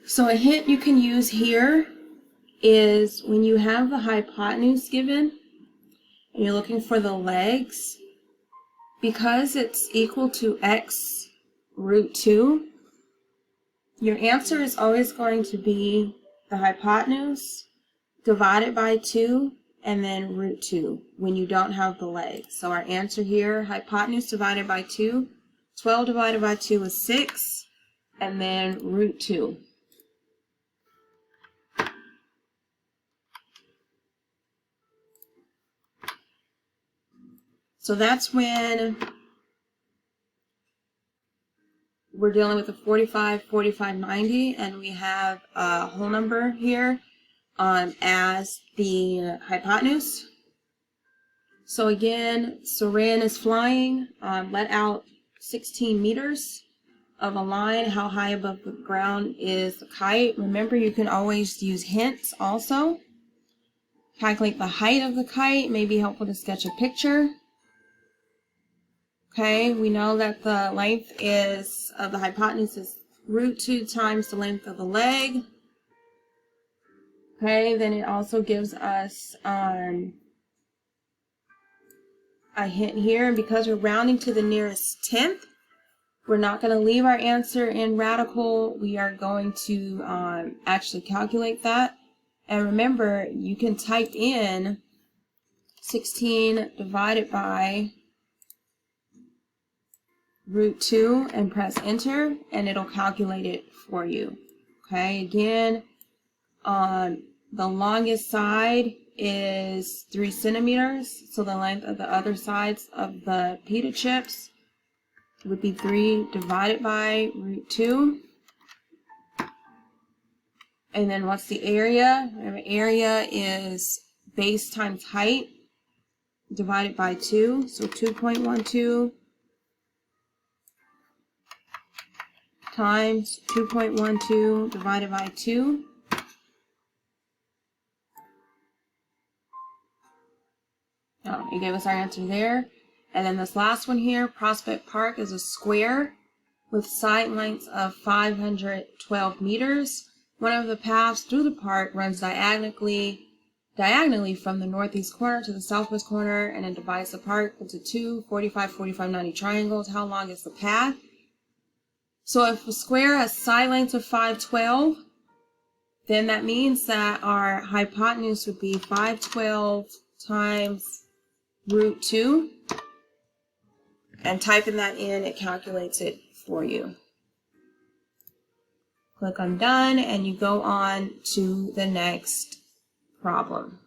So a hint you can use here is when you have the hypotenuse given and you're looking for the legs, because it's equal to x root 2, your answer is always going to be the hypotenuse divided by 2 and then root 2 when you don't have the legs. So our answer here, hypotenuse divided by 2, 12 divided by 2 is 6, and then root 2. So that's when we're dealing with a 45, 45, 90, and we have a whole number here as the hypotenuse. So again, Seren is flying, let out 16 meters of a line. How high above the ground is the kite? Remember, you can always use hints also. Calculate the height of the kite, may be helpful to sketch a picture. Okay, we know that the length is of the hypotenuse is root 2 times the length of the leg. Okay, then it also gives us a hint here, and because we're rounding to the nearest tenth, we're not going to leave our answer in radical. We are going to actually calculate that. And remember, you can type in 16 divided by root 2 and press enter, and it'll calculate it for you. Okay, again, the longest side is 3 centimeters, so the length of the other sides of the pita chips would be 3 divided by root 2. And then what's the area? Remember, area is base times height divided by 2, so 2.12 times 2.12 divided by 2. Oh, it gave us our answer there. And then this last one here, Prospect Park is a square with side lengths of 512 meters. One of the paths through the park runs diagonally from the northeast corner to the southwest corner, and it divides the park into 2 45, 45, 90 triangles. How long is the path? So if a square has side lengths of 512, then that means that our hypotenuse would be 512 times root 2. And typing that in, it calculates it for you. Click on done, and you go on to the next problem.